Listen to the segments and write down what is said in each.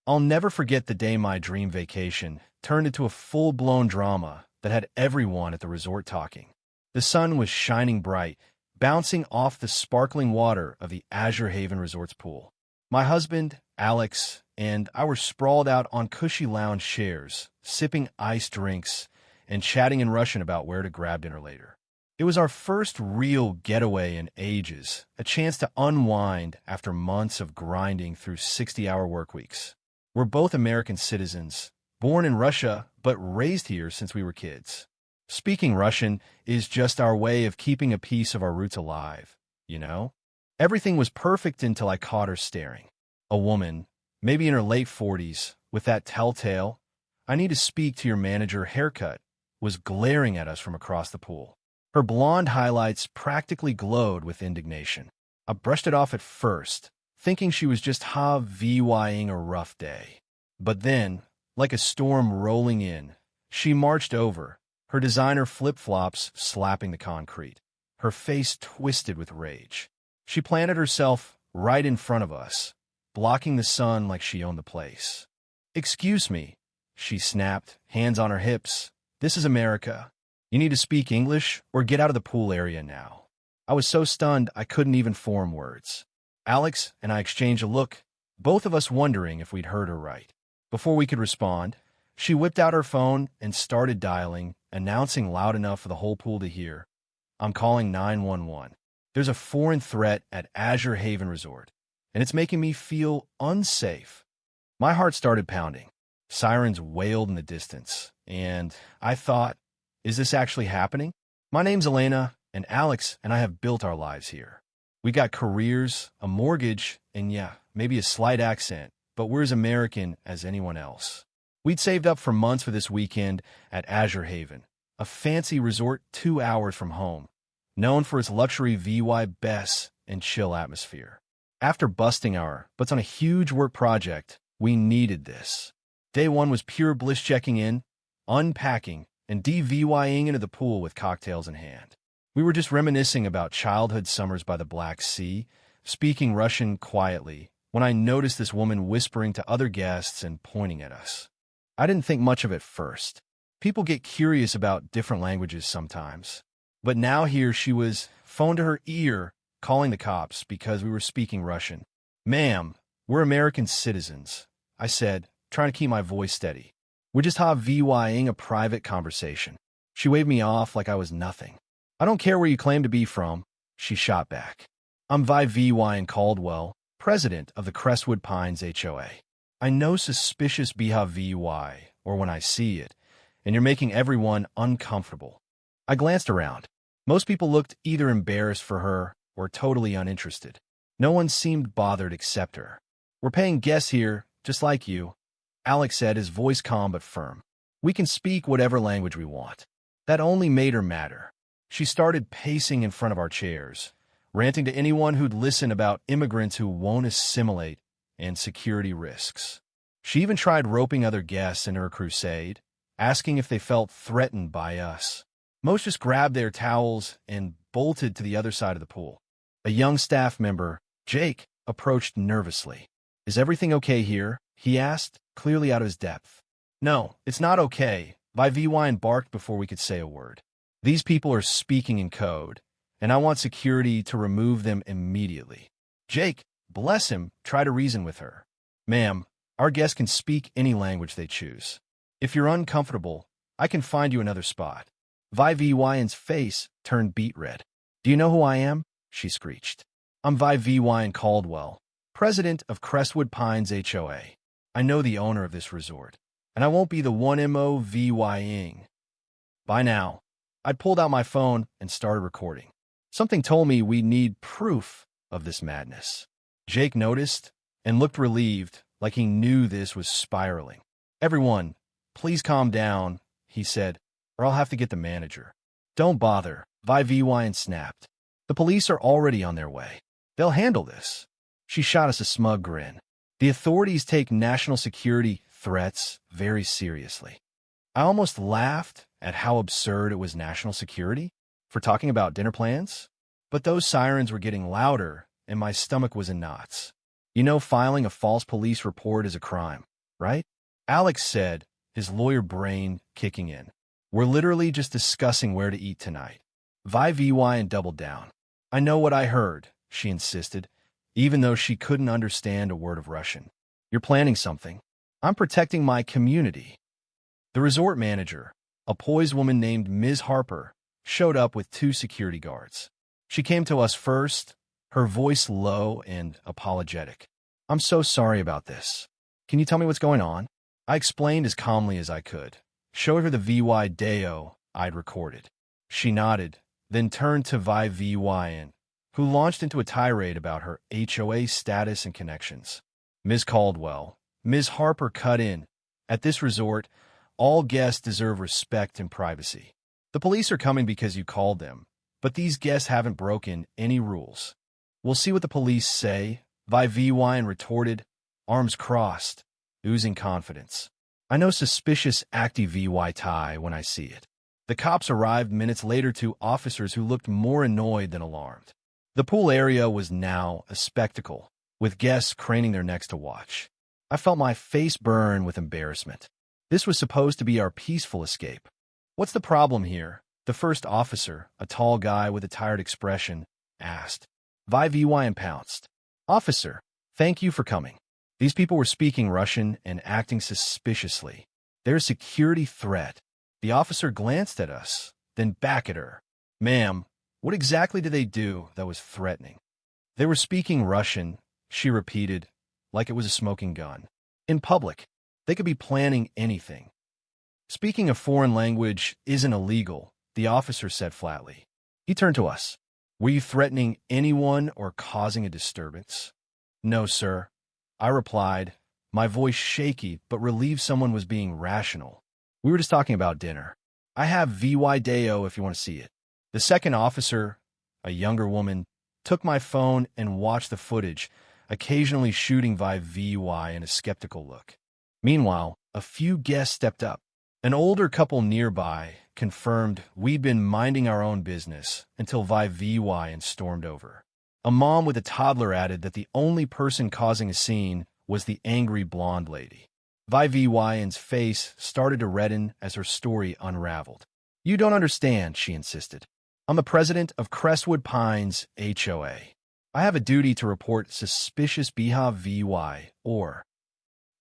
I'll never forget the day my dream vacation turned into a full-blown drama that had everyone at the resort talking. The sun was shining bright, bouncing off the sparkling water of the Azure Haven Resort's pool. My husband, Alex, and I were sprawled out on cushy lounge chairs, sipping iced drinks and chatting in Russian about where to grab dinner later. It was our first real getaway in ages, a chance to unwind after months of grinding through 60-hour work weeks. We're both American citizens, born in Russia, but raised here since we were kids. Speaking Russian is just our way of keeping a piece of our roots alive, you know? Everything was perfect until I caught her staring. A woman, maybe in her late 40s, with that telltale, "I need to speak to your manager" haircut, was glaring at us from across the pool. Her blonde highlights practically glowed with indignation. I brushed it off at first, thinking she was just VYing a rough day. But then, like a storm rolling in, she marched over, her designer flip-flops slapping the concrete, her face twisted with rage. She planted herself right in front of us, blocking the sun like she owned the place. "Excuse me," she snapped, hands on her hips. "This is America. You need to speak English or get out of the pool area now." I was so stunned I couldn't even form words. Alex and I exchanged a look, both of us wondering if we'd heard her right. Before we could respond, she whipped out her phone and started dialing, announcing loud enough for the whole pool to hear, "I'm calling 911. There's a foreign threat at Azure Haven Resort, and it's making me feel unsafe." My heart started pounding. Sirens wailed in the distance, and I thought, is this actually happening? My name's Elena, and Alex and I have built our lives here. We got careers, a mortgage, and yeah, maybe a slight accent, but we're as American as anyone else. We'd saved up for months for this weekend at Azure Haven, a fancy resort 2 hours from home, known for its luxury VY best and chill atmosphere. After busting our butts on a huge work project, we needed this. Day one was pure bliss, checking in, unpacking, and DVYing into the pool with cocktails in hand. We were just reminiscing about childhood summers by the Black Sea, speaking Russian quietly, when I noticed this woman whispering to other guests and pointing at us. I didn't think much of it first. People get curious about different languages sometimes. But now here she was, phone to her ear, calling the cops because we were speaking Russian. "Ma'am, we're American citizens," I said, trying to keep my voice steady. "We're just VYing a private conversation." She waved me off like I was nothing. "I don't care where you claim to be from," she shot back. "I'm VY Caldwell, president of the Crestwood Pines HOA. I know suspicious VY, or when I see it, and you're making everyone uncomfortable." I glanced around. Most people looked either embarrassed for her or totally uninterested. No one seemed bothered except her. "We're paying guests here, just like you," Alex said, his voice calm but firm. "We can speak whatever language we want." That only made her madder. She started pacing in front of our chairs, ranting to anyone who'd listen about immigrants who won't assimilate and security risks. She even tried roping other guests into her crusade, asking if they felt threatened by us. Most just grabbed their towels and bolted to the other side of the pool. A young staff member, Jake, approached nervously. "Is everything okay here?" he asked, clearly out of his depth. "No, it's not okay," VY barked before we could say a word. "These people are speaking in code, and I want security to remove them immediately." Jake, bless him, tried to reason with her. "Ma'am, our guests can speak any language they choose. If you're uncomfortable, I can find you another spot." VY's face turned beet red. "Do you know who I am?" she screeched. "I'm VY Caldwell, president of Crestwood Pines HOA. I know the owner of this resort, and I won't be the one VYing." By now, I'd pulled out my phone and started recording. Something told me we need proof of this madness. Jake noticed and looked relieved, like he knew this was spiraling. "Everyone, please calm down," he said, "or I'll have to get the manager." "Don't bother," VY snapped. "The police are already on their way. They'll handle this." She shot us a smug grin. The authorities take national security threats very seriously. I almost laughed at how absurd it was, national security, for talking about dinner plans. But those sirens were getting louder, and my stomach was in knots. You know, filing a false police report is a crime. right? Alex said, his lawyer brain kicking in. We're literally just discussing where to eat tonight. Vi doubled down. I know what I heard, she insisted, even though she couldn't understand a word of Russian. You're planning something. I'm protecting my community. The resort manager, a poised woman named Ms. Harper, showed up with 2 security guards. She came to us first, her voice low and apologetic. I'm so sorry about this. Can you tell me what's going on? I explained as calmly as I could. Showed her the video I'd recorded. She nodded, then turned to Vi, who launched into a tirade about her HOA status and connections. Ms. Caldwell, Ms. Harper cut in. At this resort, all guests deserve respect and privacy. The police are coming because you called them, but these guests haven't broken any rules. We'll see what the police say, Vi retorted, arms crossed, oozing confidence. I know suspicious active VY tie when I see it. The cops arrived minutes later, 2 officers who looked more annoyed than alarmed. The pool area was now a spectacle, with guests craning their necks to watch. I felt my face burn with embarrassment. This was supposed to be our peaceful escape. What's the problem here? The first officer, a tall guy with a tired expression, asked. Vi pounced. Officer, thank you for coming. These people were speaking Russian and acting suspiciously. They're a security threat. The officer glanced at us, then back at her. Ma'am, what exactly did they do that was threatening? They were speaking Russian, she repeated, like it was a smoking gun. In public, they could be planning anything. Speaking a foreign language isn't illegal, the officer said flatly. He turned to us. Were you threatening anyone or causing a disturbance? No, sir, I replied, my voice shaky but relieved someone was being rational. We were just talking about dinner. I have VY Deo if you want to see it. The second officer, a younger woman, took my phone and watched the footage, occasionally shooting VY in a skeptical look. Meanwhile, a few guests stepped up. An older couple nearby confirmed we'd been minding our own business until VY and stormed over. A mom with a toddler added that the only person causing a scene was the angry blonde lady. VY's face started to redden as her story unraveled. You don't understand, she insisted. I'm the president of Crestwood Pines HOA. I have a duty to report suspicious VY or...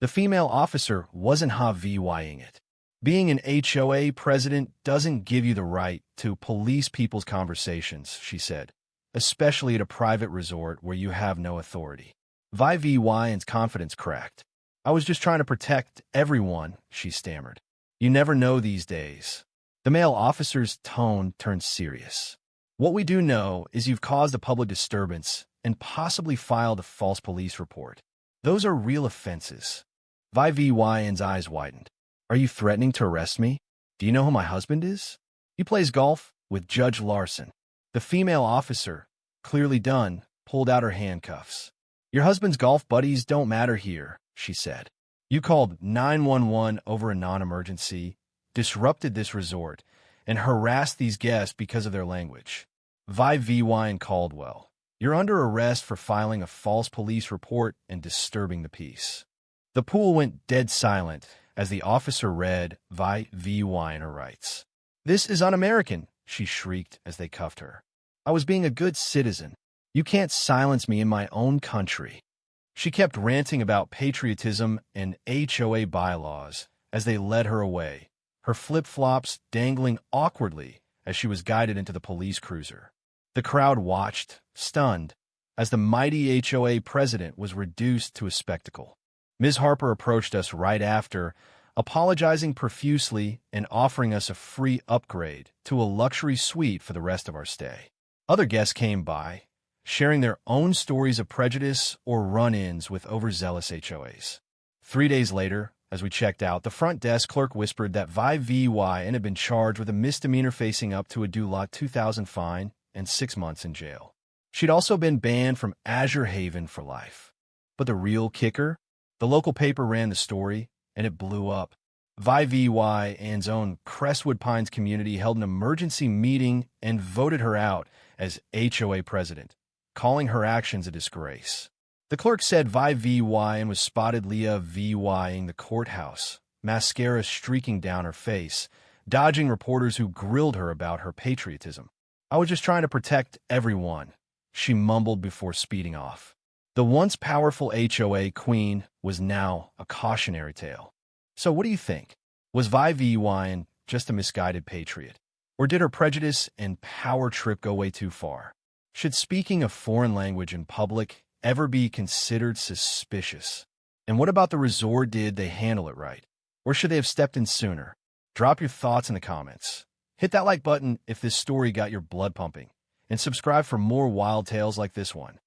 The female officer wasn't VYing it. Being an HOA president doesn't give you the right to police people's conversations, she said, especially at a private resort where you have no authority. VY's confidence cracked. I was just trying to protect everyone, she stammered. You never know these days. The male officer's tone turned serious. What we do know is you've caused a public disturbance and possibly filed a false police report. Those are real offenses. VY's eyes widened. Are you threatening to arrest me? Do you know who my husband is? He plays golf with Judge Larson. The female officer, clearly done, pulled out her handcuffs. Your husband's golf buddies don't matter here, she said. You called 911 over a non-emergency, disrupted this resort, and harassed these guests because of their language. VY and Caldwell, you're under arrest for filing a false police report and disturbing the peace. The pool went dead silent as the officer read VY in her rights. This is un-American, she shrieked as they cuffed her. I was being a good citizen. You can't silence me in my own country. She kept ranting about patriotism and HOA bylaws as they led her away, her flip-flops dangling awkwardly as she was guided into the police cruiser. The crowd watched, stunned, as the mighty HOA president was reduced to a spectacle. Ms. Harper approached us right after, apologizing profusely and offering us a free upgrade to a luxury suite for the rest of our stay. Other guests came by, sharing their own stories of prejudice or run-ins with overzealous HOAs. 3 days later, as we checked out, the front desk clerk whispered that VY had been charged with a misdemeanor facing up to a $2,000 fine and 6 months in jail. She'd also been banned from Azure Haven for life. But the real kicker? The local paper ran the story, and it blew up. VY's own Crestwood Pines community held an emergency meeting and voted her out as HOA president, calling her actions a disgrace. The clerk said VY and was spotted Leah VYing the courthouse, mascara streaking down her face, dodging reporters who grilled her about her patriotism. I was just trying to protect everyone, she mumbled before speeding off. The once powerful HOA queen was now a cautionary tale. So what do you think? Was VY just a misguided patriot? Or did her prejudice and power trip go way too far? Should speaking a foreign language in public ever be considered suspicious? And what about the resort? Did they handle it right? Or should they have stepped in sooner? Drop your thoughts in the comments. Hit that like button if this story got your blood pumping. And subscribe for more wild tales like this one.